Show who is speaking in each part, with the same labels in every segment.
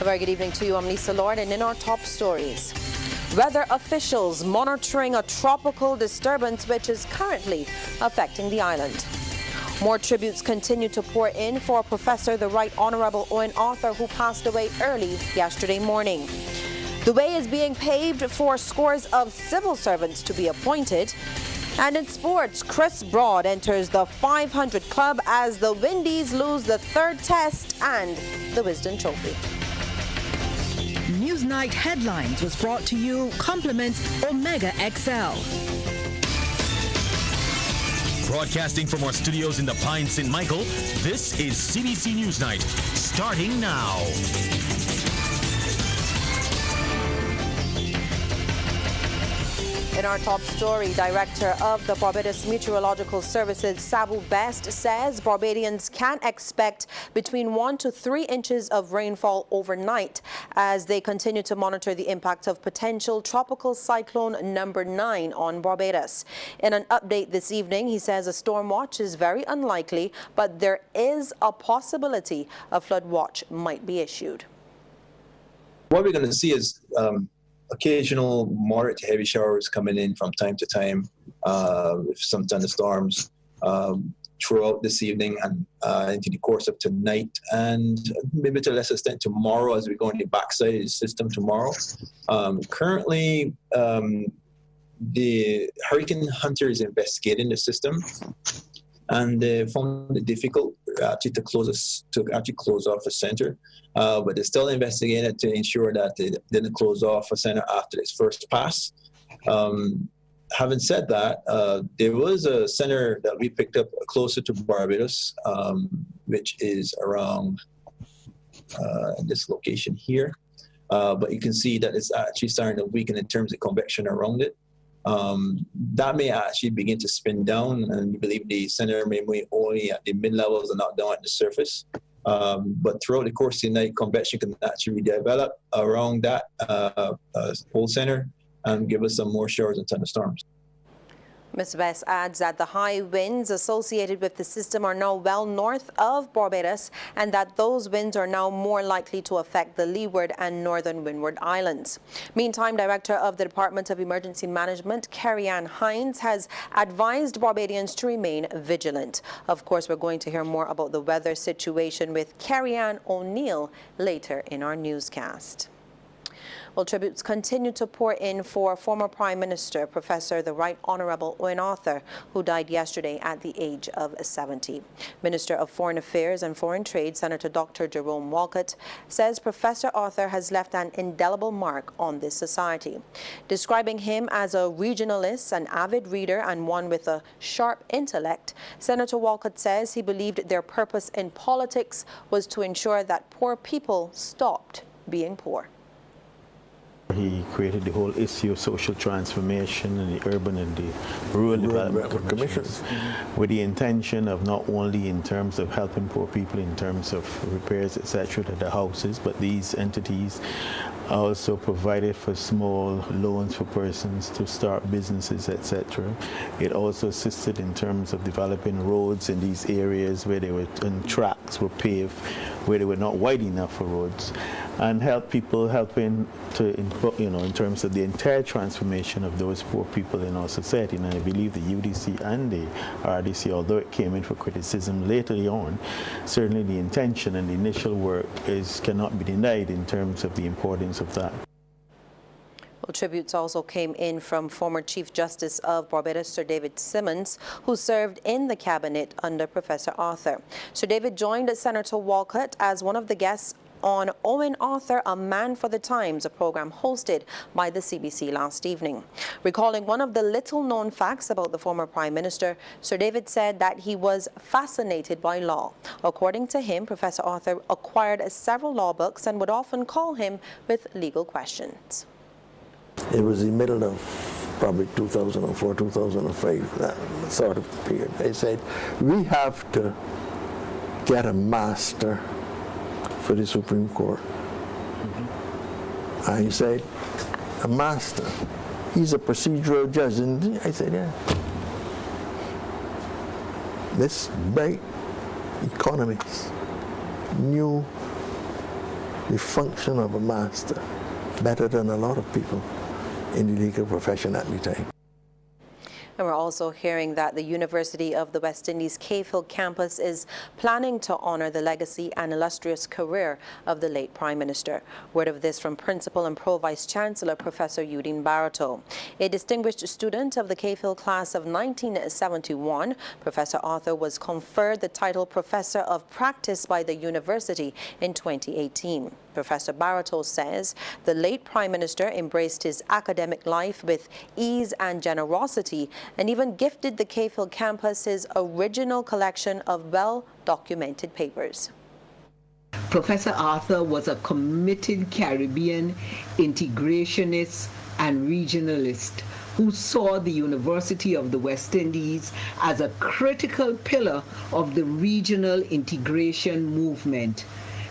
Speaker 1: A very good evening to you. I'm Lisa Lord, and in our top stories, weather officials monitoring a tropical disturbance which is currently affecting the island. More tributes continue to pour in for Professor the Right Honorable Owen Arthur, who passed away early yesterday morning. The way is being paved for scores of civil servants to be appointed. And in sports, Chris Broad enters the 500 club as the Windies lose the third test and the Wisden Trophy.
Speaker 2: Newsnight Headlines was brought to you compliments Omega XL.
Speaker 3: Broadcasting from our studios in the Pine St. Michael, this is CBC Newsnight, starting now.
Speaker 1: In our top story, Director of the Barbados Meteorological Services, Sabu Best, says Barbadians can expect between 1 to 3 inches of rainfall overnight as they continue to monitor the impact of potential tropical cyclone number 9 on Barbados. In an update this evening, he says a storm watch is very unlikely, but there is a possibility a flood watch might be issued.
Speaker 4: What we're going to see is occasional moderate to heavy showers coming in from time to time, with some thunderstorms throughout this evening and into the course of tonight, and maybe to a lesser extent tomorrow as we go on the backside of the system tomorrow. Currently, the Hurricane Hunter is investigating the system, and they found it difficult actually to close off a center. But they're still investigating it to ensure that they didn't close off a center after its first pass. Having said that, there was a center that we picked up closer to Barbados, which is around this location here. But you can see that it's actually starting to weaken in terms of convection around it. That may actually begin to spin down, and we believe the center may be only at the mid-levels and not down at the surface. But throughout the course of the night, convection can actually develop around that whole center and give us some more showers and thunderstorms.
Speaker 1: Mr. Best adds that the high winds associated with the system are now well north of Barbados, and that those winds are now more likely to affect the Leeward and Northern Windward Islands. Meantime, Director of the Department of Emergency Management, Carrie-Ann Hines, has advised Barbadians to remain vigilant. Of course, we're going to hear more about the weather situation with Carrie-Ann O'Neill later in our newscast. Well, tributes continue to pour in for former Prime Minister, Professor the Right Honorable Owen Arthur, who died yesterday at the age of 70. Minister of Foreign Affairs and Foreign Trade, Senator Dr. Jerome Walsh, says Professor Arthur has left an indelible mark on this society. Describing him as a regionalist, an avid reader, and one with a sharp intellect, Senator Walsh says he believed their purpose in politics was to ensure that poor people stopped being poor.
Speaker 5: He created the whole issue of social transformation in the urban and the rural development commissions with the intention of not only in terms of helping poor people in terms of repairs, etc., to the houses, but these entities also provided for small loans for persons to start businesses, etc. It also assisted in terms of developing roads in these areas where they were and tracks were paved, where they were not wide enough for roads, and help people, helping to, in terms of the entire transformation of those poor people in our society. And I believe the UDC and the RDC, although it came in for criticism later on, certainly the intention and the initial work cannot be denied in terms of the importance of that.
Speaker 1: Well, tributes also came in from former Chief Justice of Barbados, Sir David Simmons, who served in the cabinet under Professor Arthur. Sir David joined Senator Walcott as one of the guests on Owen Arthur, A Man for the Times, a program hosted by the CBC last evening. Recalling one of the little-known facts about the former Prime Minister, Sir David said that he was fascinated by law. According to him, Professor Arthur acquired several law books and would often call him with legal questions.
Speaker 6: It was the middle of probably 2004, 2005, that sort of period. They said, we have to get a master for the Supreme Court. And he said, a master? He's a procedural judge. And I said, yeah. This bright economist knew the function of a master better than a lot of people in the legal profession at the time.
Speaker 1: And we're also hearing that the University of the West Indies Cave Hill campus is planning to honor the legacy and illustrious career of the late Prime Minister. Word of this from Principal and Pro Vice Chancellor Professor Eugene Barreto. A distinguished student of the Cave Hill class of 1971, Professor Arthur was conferred the title Professor of Practice by the university in 2018. Professor Barreto says the late Prime Minister embraced his academic life with ease and generosity and even gifted the Cave Hill campus his original collection of well-documented papers.
Speaker 7: Professor Arthur was a committed Caribbean integrationist and regionalist who saw the University of the West Indies as a critical pillar of the regional integration movement.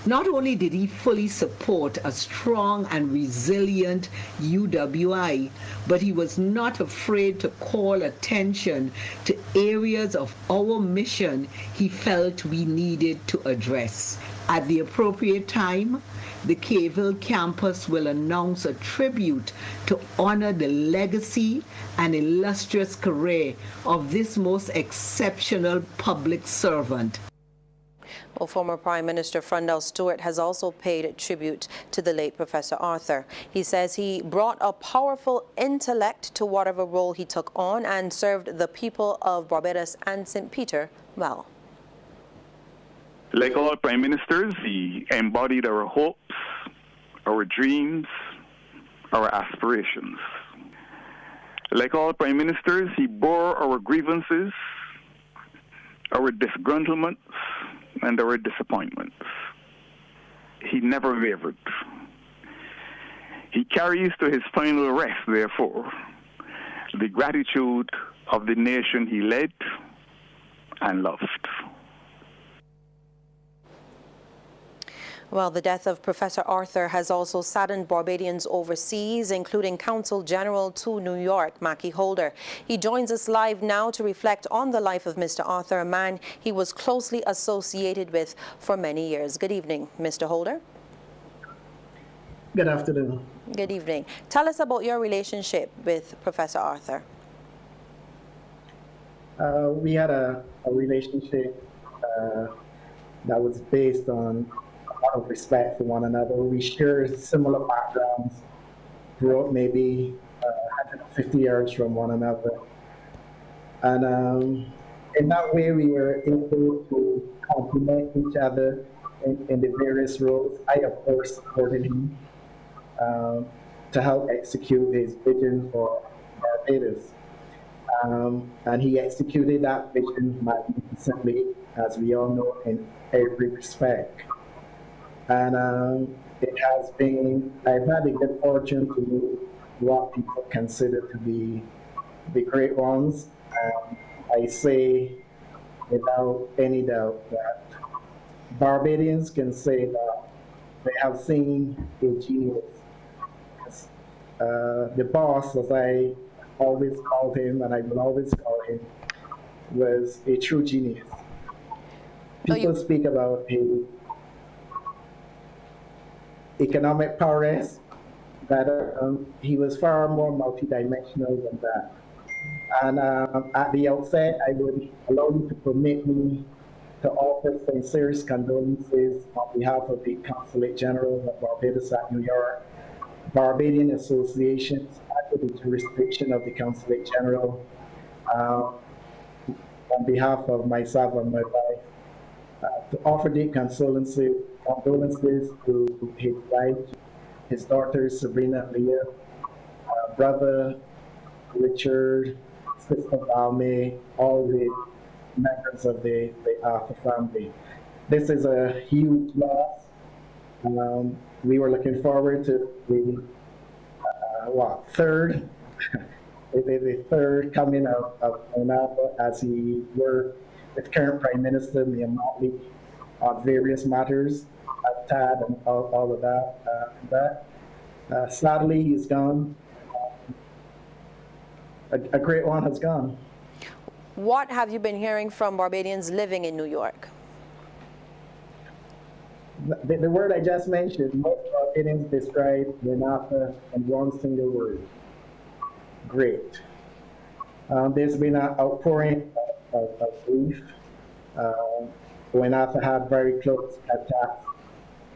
Speaker 7: Not only did he fully support a strong and resilient UWI, but he was not afraid to call attention to areas of our mission he felt we needed to address. At the appropriate time, the Cave Hill campus will announce a tribute to honor the legacy and illustrious career of this most exceptional public servant.
Speaker 1: Well, former Prime Minister Frondell Stewart has also paid tribute to the late Professor Arthur. He says he brought a powerful intellect to whatever role he took on and served the people of Barbados and St. Peter well.
Speaker 8: Like all prime ministers, he embodied our hopes, our dreams, our aspirations. Like all prime ministers, he bore our grievances, our disgruntlements, and our disappointments. He never wavered. He carries to his final rest, therefore, the gratitude of the nation he led and loved.
Speaker 1: Well, the death of Professor Arthur has also saddened Barbadians overseas, including Consul General to New York, Macie Holder. He joins us live now to reflect on the life of Mr. Arthur, a man he was closely associated with for many years. Good evening, Mr. Holder.
Speaker 9: Good afternoon.
Speaker 1: Good evening. Tell us about your relationship with Professor Arthur.
Speaker 9: We had a relationship that was based on a lot of respect for one another. We share similar backgrounds, grew up maybe 150 yards from one another. And in that way, we were able to complement each other in the various roles. I, of course, supported him to help execute his vision for Barbados. And he executed that vision magnificently, as we all know, in every respect. And it has been, I've had the good fortune to meet what people consider to be the great ones. I say without any doubt that Barbadians can say that they have seen a genius. The boss, as I always called him, and I will always call him, was a true genius. People speak about his economic prowess, but he was far more multidimensional than that. And at the outset, I would allow you to permit me to offer sincerest condolences on behalf of the Consulate General of Barbados at New York, Barbadian associations under the jurisdiction of the Consulate General, on behalf of myself and my wife, to offer deep condolences to his wife, his daughters Sabrina and Leah, brother Richard, sister Valme, all the members of the Arthur family. This is a huge loss. We were looking forward to the third, the third coming of Onapa as he worked with current Prime Minister Mia Motley on various matters, TAD and all of that. Sadly, he's gone. A great one has gone.
Speaker 1: What have you been hearing from Barbadians living in New York?
Speaker 9: The word I just mentioned, most Barbadians describe Renata in one single word: great. There's been an outpouring of grief. Renata had very close attacks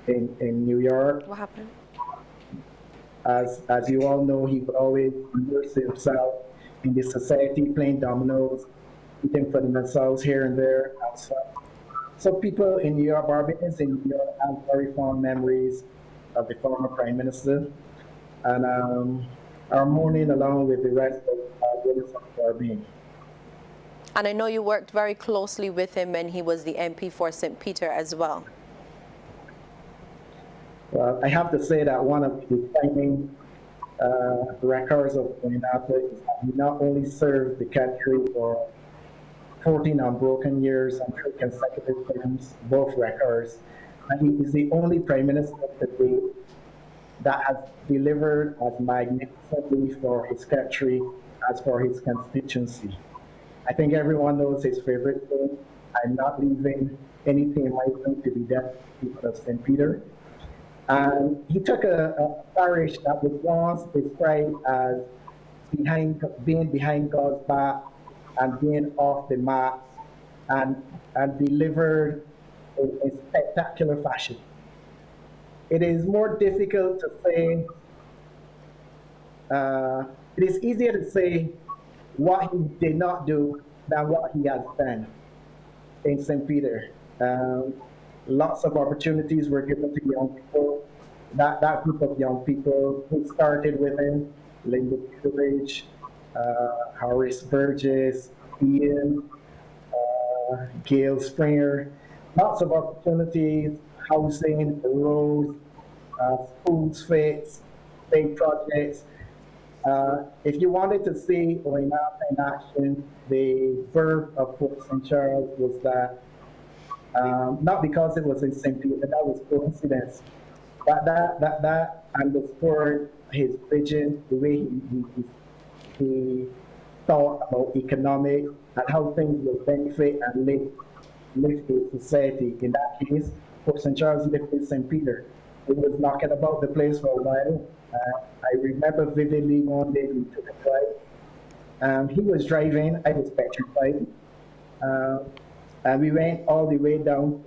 Speaker 9: in New York.
Speaker 1: What happened?
Speaker 9: As you all know, he would always immerse himself in the society, playing dominoes, eating for themselves here and there. So people in New York, Barbadians in New York, have very fond memories of the former Prime Minister, and are mourning along with the rest of Barbadians of Caribbean.
Speaker 1: And I know you worked very closely with him when he was the MP for St. Peter as well.
Speaker 9: Well, I have to say that one of the defining records of Renata is that he not only served the country for 14 unbroken years and 3 consecutive terms, both records, and he is the only Prime Minister today that has delivered as magnificently for his country as for his constituency. I think everyone knows his favorite thing: I'm not leaving anything in my thing to be done to the people of St. Peter. And he took a parish that was once described as being behind God's back and being off the map, and delivered in a spectacular fashion. It is more difficult to say, it is easier to say what he did not do than what he has done in St. Peter. Lots of opportunities were given to young people. That group of young people who started with him: Linda Coolidge, Horace Burgess, Ian, Gail Springer. Lots of opportunities, housing, roads, schools fits, big projects. If you wanted to see Renata in action, the birth of Port St. Charles was that, not because it was in St. Peter, that was coincidence. But that underscored his vision, the way he thought about economics and how things will benefit and lift his society. In that case, Port St. Charles lifted St. Peter. It was knocking about the place for a while. I remember vividly one day we took a drive. He was driving, I was petrified. And we went all the way down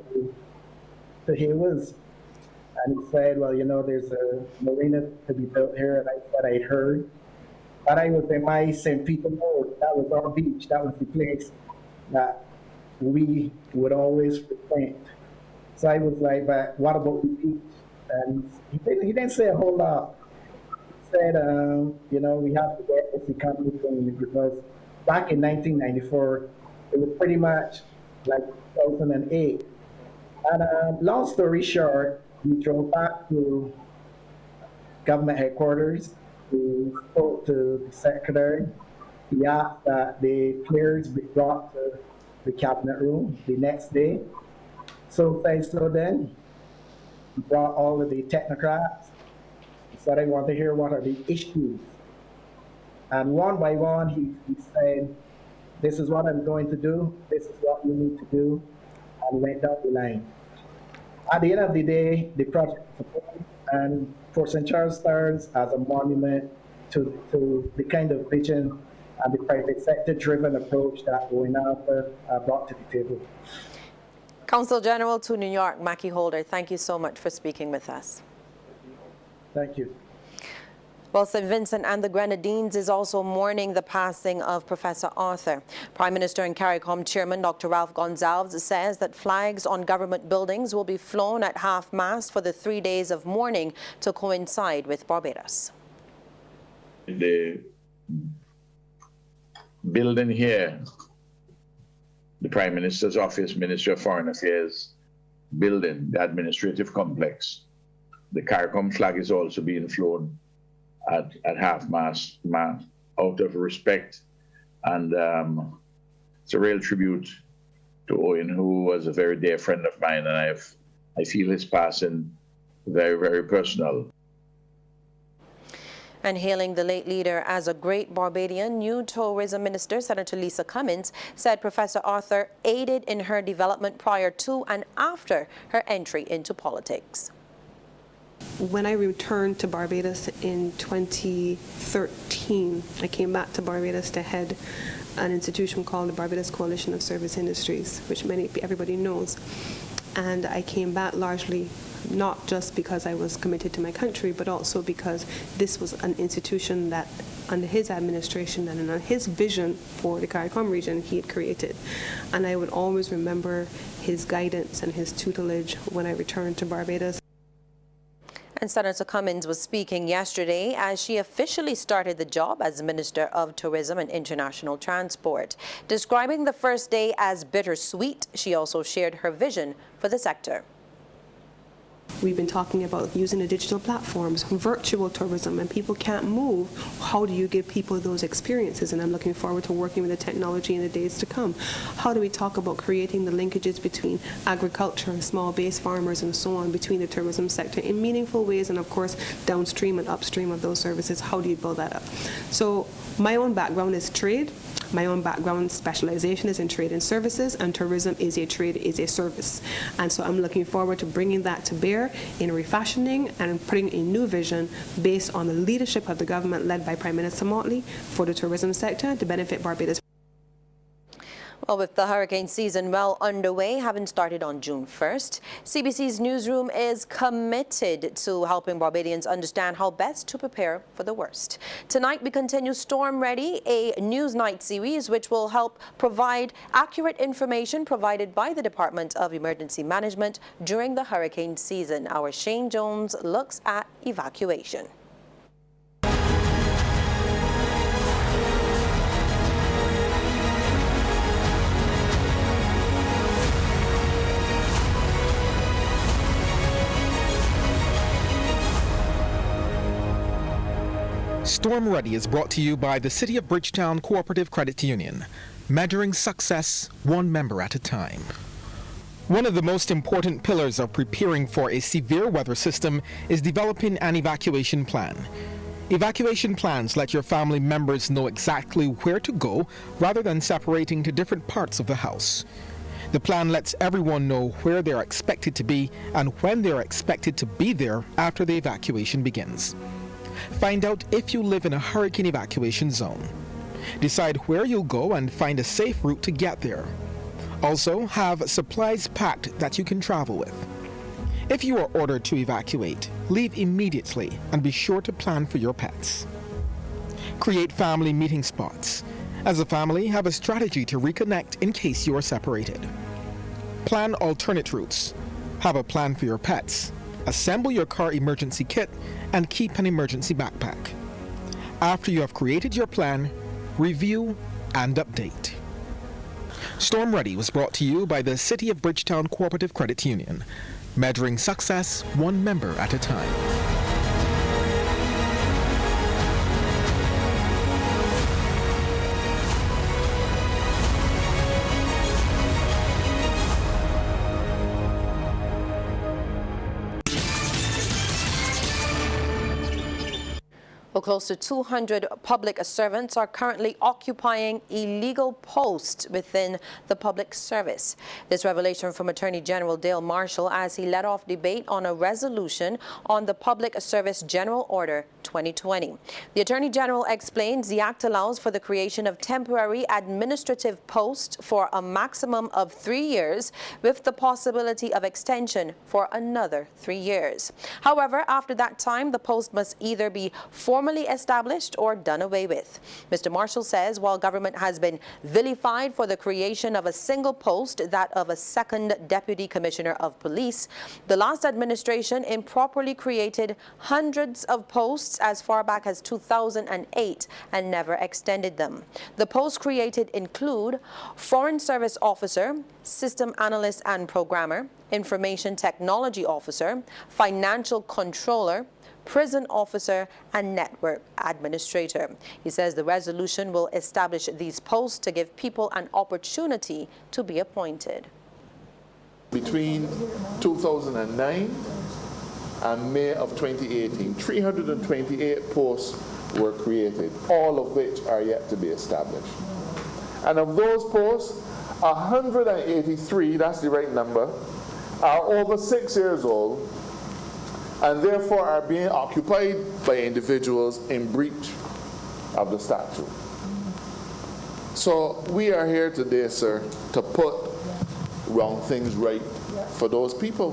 Speaker 9: to Haywoods. And he said, well, you know, there's a marina to be built here. And I said, I'd heard. But I was in my St. Peter Road. That was our beach. That was the place that we would always frequent. So I was like, but what about the beach? And he didn't say a whole lot. He said, you know, we have to get this economy going, because back in 1994, it was pretty much like 2008. And long story short, we drove back to government headquarters. We spoke to the secretary. He asked that the players be brought to the cabinet room the next day. So then, he brought all of the technocrats. He said, I want to hear what are the issues. And one by one, he said, this is what I'm going to do. This is what you need to do. And went down the line. At the end of the day, the project was approved, and Port St. Charles stands as a monument to the kind of vision and the private sector-driven approach that Renata brought to the table.
Speaker 1: Consul General to New York, Macie Holder, thank you so much for speaking with us.
Speaker 9: Thank you.
Speaker 1: Well, St. Vincent and the Grenadines is also mourning the passing of Professor Arthur. Prime Minister and CARICOM Chairman Dr. Ralph Gonzales says that flags on government buildings will be flown at half-mast for the 3 days of mourning to coincide with Barbados.
Speaker 10: The building here, the Prime Minister's office, Ministry of Foreign Affairs building, the administrative complex, the CARICOM flag is also being flown at half-mast out of respect. And it's a real tribute to Owen, who was a very dear friend of mine, and I feel his passing very, very personal.
Speaker 1: And hailing the late leader as a great Barbadian, new tourism minister, Senator Lisa Cummings, said Professor Arthur aided in her development prior to and after her entry into politics.
Speaker 11: When I returned to Barbados in 2013, I came back to Barbados to head an institution called the Barbados Coalition of Service Industries, which everybody knows. And I came back largely not just because I was committed to my country, but also because this was an institution that under his administration and under his vision for the CARICOM region he had created. And I would always remember his guidance and his tutelage when I returned to Barbados.
Speaker 1: And Senator Cummings was speaking yesterday as she officially started the job as Minister of Tourism and International Transport. Describing the first day as bittersweet, she also shared her vision for the sector.
Speaker 11: We've been talking about using the digital platforms, virtual tourism, and people can't move. How do you give people those experiences? And I'm looking forward to working with the technology in the days to come. How do we talk about creating the linkages between agriculture and small base farmers and so on, between the tourism sector in meaningful ways, and of course downstream and upstream of those services? How do you build that up? So my own background is trade. My own background specialization is in trade and services, and tourism is a trade, is a service. And so I'm looking forward to bringing that to bear in refashioning and putting a new vision based on the leadership of the government led by Prime Minister Motley for the tourism sector to benefit Barbados.
Speaker 1: Well, with the hurricane season well underway, having started on June 1st, CBC's newsroom is committed to helping Barbadians understand how best to prepare for the worst. Tonight, we continue Storm Ready, a news night series which will help provide accurate information provided by the Department of Emergency Management during the hurricane season. Our Shane Jones looks at evacuation.
Speaker 12: Storm Ready is brought to you by the City of Bridgetown Cooperative Credit Union, measuring success one member at a time. One of the most important pillars of preparing for a severe weather system is developing an evacuation plan. Evacuation plans let your family members know exactly where to go rather than separating to different parts of the house. The plan lets everyone know where they are expected to be and when they are expected to be there after the evacuation begins. Find out if you live in a hurricane evacuation zone. Decide where you'll go and find a safe route to get there. Also, have supplies packed that you can travel with. If you are ordered to evacuate, leave immediately and be sure to plan for your pets. Create family meeting spots. As a family, have a strategy to reconnect in case you are separated. Plan alternate routes. Have a plan for your pets. Assemble your car emergency kit and keep an emergency backpack. After you have created your plan, review and update. Storm Ready was brought to you by the City of Bridgetown Cooperative Credit Union, measuring success one member at a time.
Speaker 1: Well, close to 200 public servants are currently occupying illegal posts within the public service. This revelation from Attorney General Dale Marshall as he led off debate on a resolution on the Public Service General Order 2020. The Attorney General explains the act allows for the creation of temporary administrative posts for a maximum of 3 years with the possibility of extension for another 3 years. However, after that time, the post must either be formally established or done away with. Mr. Marshall says while government has been vilified for the creation of a single post, that of a second Deputy Commissioner of Police, the last administration improperly created hundreds of posts as far back as 2008 and never extended them. The posts created include Foreign Service Officer, System Analyst and Programmer, Information Technology Officer, Financial Controller, Prison Officer, and Network Administrator. He says the resolution will establish these posts to give people an opportunity to be appointed.
Speaker 13: Between 2009 and May of 2018. 328 posts were created, all of which are yet to be established. And of those posts, 183, that's the right number, are over 6 years old and therefore are being occupied by individuals in breach of the statute. So we are here today, sir, to put wrong things right for those people.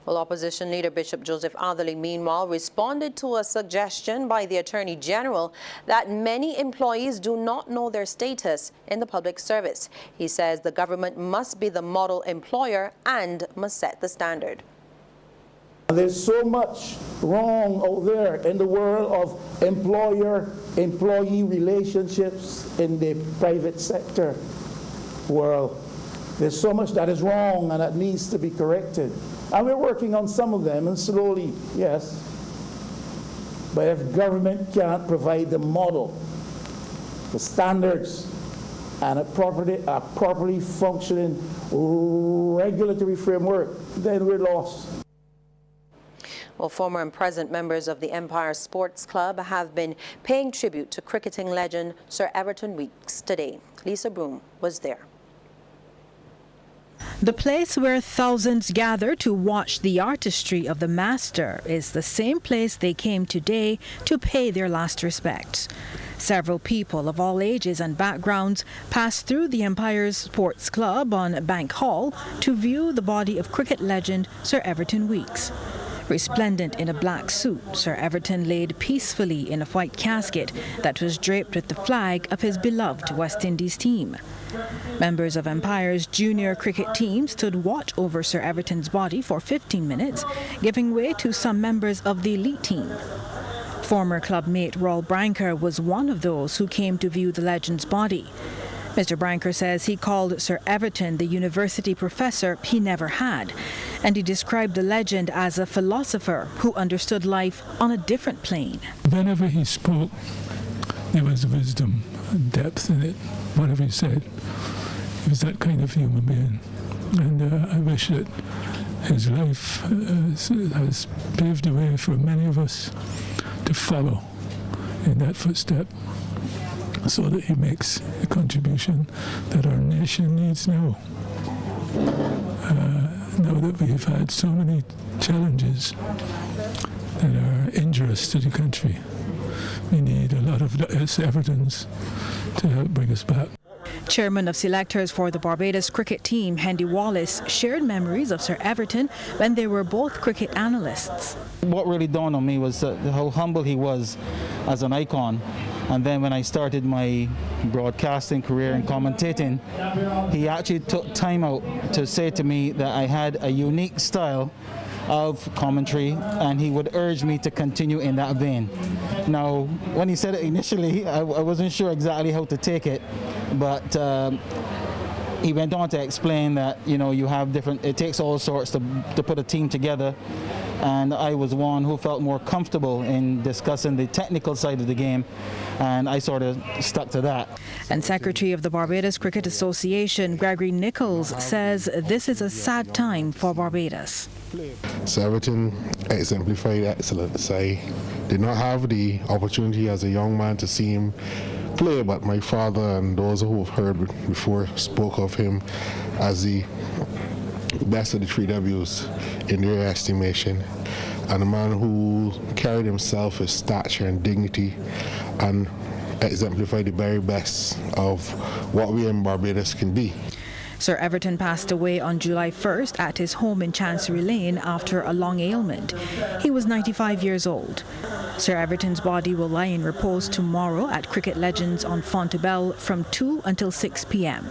Speaker 1: Well, opposition leader Bishop Joseph Atherley, meanwhile, responded to a suggestion by the Attorney General that many employees do not know their status in the public service. He says the government must be the model employer and must set the standard.
Speaker 14: There's so much wrong out there in the world of employer-employee relationships in the private sector world. There's so much that is wrong and that needs to be corrected. And we're working on some of them, and slowly, yes. But if government can't provide the model, the standards, and a properly functioning regulatory framework, then we're lost.
Speaker 1: Well, former and present members of the Empire Sports Club have been paying tribute to cricketing legend Sir Everton Weekes today. Lisa Broom was there.
Speaker 2: The place where thousands gather to watch the artistry of the master is the same place they came today to pay their last respects. Several people of all ages and backgrounds passed through the Empire's Sports Club on Bank Hall to view the body of cricket legend Sir Everton Weekes. Resplendent in a black suit, Sir Everton laid peacefully in a white casket that was draped with the flag of his beloved West Indies team. Members of Empire's junior cricket team stood watch over Sir Everton's body for 15 minutes, giving way to some members of the elite team. Former club mate Roll Branker was one of those who came to view the legend's body. Mr. Branker says he called Sir Everton the university professor he never had, and he described the legend as a philosopher who understood life on a different plane.
Speaker 15: Whenever he spoke, there was wisdom and depth in it. Whatever he said, he was that kind of human being. And I wish that his life has paved the way for many of us to follow in that footstep, so that he makes a contribution that our nation needs now. Now that we've had so many challenges that are injurious to the country, we need a lot of Evertons to help bring us back.
Speaker 2: Chairman of selectors for the Barbados cricket team, Hendy Wallace, shared memories of Sir Everton when they were both cricket analysts.
Speaker 16: What really dawned on me was how humble he was as an icon. And then when I started my broadcasting career and commentating, he actually took time out to say to me that I had a unique style of commentary, and he would urge me to continue in that vein. Now, when he said it initially, I wasn't sure exactly how to take it, but he went on to explain that, you know, you have different, it takes all sorts to put a team together, and I was one who felt more comfortable in discussing the technical side of the game, and I sort of stuck to that.
Speaker 2: And Secretary of the Barbados Cricket Association, Gregory Nichols, says this is a sad time for Barbados.
Speaker 17: Sir Everton exemplified excellence. I did not have the opportunity as a young man to see him play, but my father and those who have heard before spoke of him as the best of the three W's in their estimation, and a man who carried himself with stature and dignity and exemplified the very best of what we in Barbados can be.
Speaker 2: Sir Everton passed away on July 1st at his home in Chancery Lane after a long ailment. He was 95 years old. Sir Everton's body will lie in repose tomorrow at Cricket Legends on Fontebelle from 2 until 6 p.m.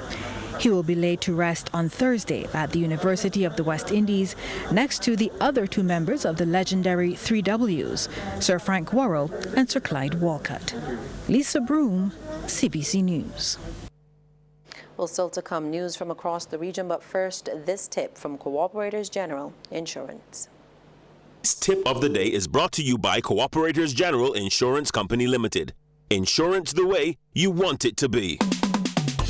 Speaker 2: He will be laid to rest on Thursday at the University of the West Indies next to the other two members of the legendary 3Ws, Sir Frank Worrell and Sir Clyde Walcott. Lisa Broom, CBC News.
Speaker 1: Well, still to come, news from across the region, but first, this tip from Cooperators General Insurance.
Speaker 18: This tip of the day is brought to you by Cooperators General Insurance Company Limited. Insurance the way you want it to be.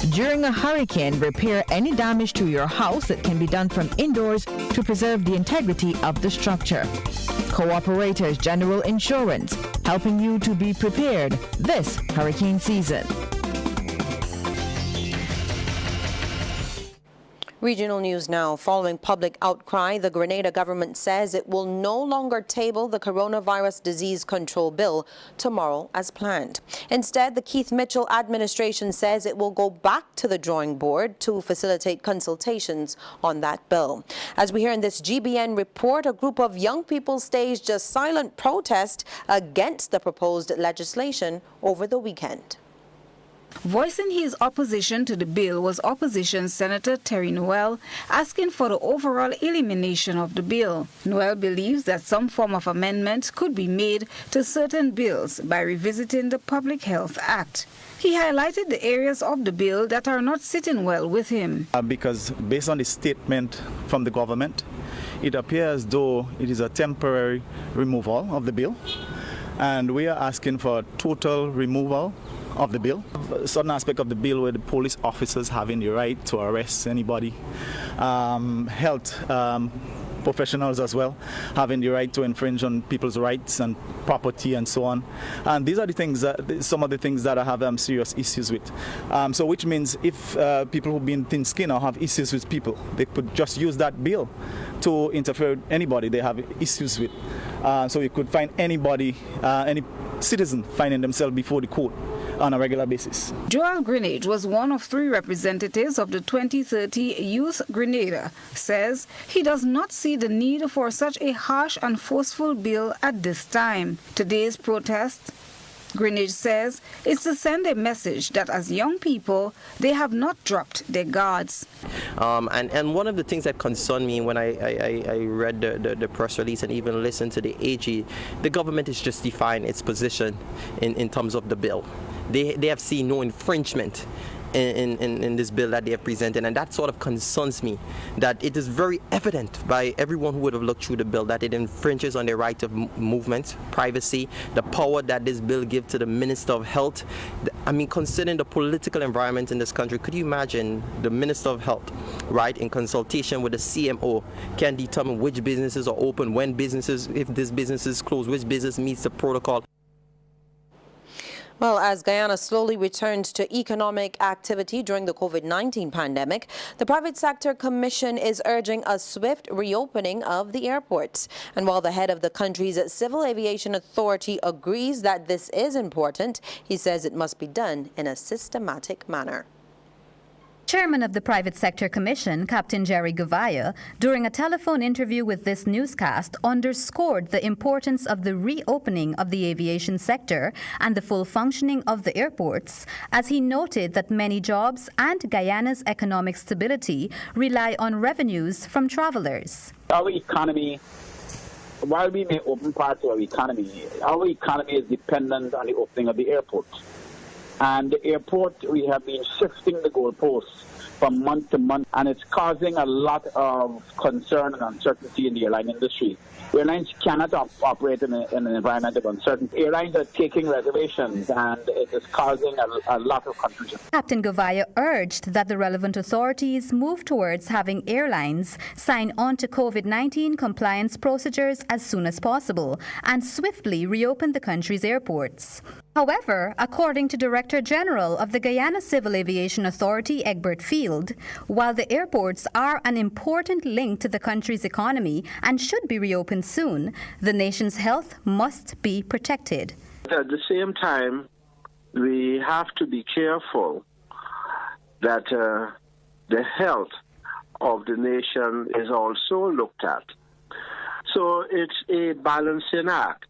Speaker 2: During a hurricane, repair any damage to your house that can be done from indoors to preserve the integrity of the structure. Cooperators General Insurance, helping you to be prepared this hurricane season.
Speaker 1: Regional news now. Following public outcry, the Grenada government says it will no longer table the coronavirus disease control bill tomorrow as planned. Instead, the Keith Mitchell administration says it will go back to the drawing board to facilitate consultations on that bill. As we hear in this GBN report, a group of young people staged a silent protest against the proposed legislation over the weekend.
Speaker 19: Voicing his opposition to the bill was Opposition Senator Terry Noel, asking for the overall elimination of the bill. Noel believes that some form of amendment could be made to certain bills by revisiting the Public Health Act. He highlighted the areas of the bill that are not sitting well with him.
Speaker 20: Because based on the statement from the government, it appears as though it is a temporary removal of the bill, and we are asking for total removal of the bill. A certain aspect of the bill where the police officers having the right to arrest anybody, health professionals as well having the right to infringe on people's rights and property and so on. And these are the things some of the things that I have serious issues with. So which means if people who've been thin-skinned or have issues with people, they could just use that bill to interfere with anybody they have issues with. So you could find anybody, any citizen finding themselves before the court on a regular basis.
Speaker 19: Joel Greenidge was one of 3 representatives of the 2030 Youth Grenada, says he does not see the need for such a harsh and forceful bill at this time. Today's protest, Greenidge says, is to send a message that as young people, they have not dropped their guards.
Speaker 21: And one of the things that concerned me when I read the press release and even listened to the AG, the government is justifying its position in terms of the bill. They have seen no infringement in this bill that they have presented, and that sort of concerns me, that it is very evident by everyone who would have looked through the bill that it infringes on their right of movement, privacy, the power that this bill gives to the Minister of Health. I mean, considering the political environment in this country, could you imagine the Minister of Health, right, in consultation with the CMO, can determine which businesses are open, when businesses, if this business is closed, which business meets the protocol?
Speaker 1: Well, as Guyana slowly returns to economic activity during the COVID-19 pandemic, the Private Sector Commission is urging a swift reopening of the airports. And while the head of the country's Civil Aviation Authority agrees that this is important, he says it must be done in a systematic manner.
Speaker 22: Chairman of the Private Sector Commission, Captain Jerry Gavaya, during a telephone interview with this newscast, underscored the importance of the reopening of the aviation sector and the full functioning of the airports, as he noted that many jobs and Guyana's economic stability rely on revenues from travelers.
Speaker 23: Our economy, while we may open parts of our economy is dependent on the opening of the airport. And the airport, we have been shifting the goalposts from month to month, and it's causing a lot of concern and uncertainty in the airline industry. Airlines cannot operate in an environment of uncertainty. Airlines are taking reservations, and it is causing a lot of confusion.
Speaker 22: Captain Gavaya urged that the relevant authorities move towards having airlines sign on to COVID-19 compliance procedures as soon as possible and swiftly reopen the country's airports. However, according to Director General of the Guyana Civil Aviation Authority, Egbert Field, while the airports are an important link to the country's economy and should be reopened soon, the nation's health must be protected.
Speaker 24: At the same time, we have to be careful that the health of the nation is also looked at. So it's a balancing act.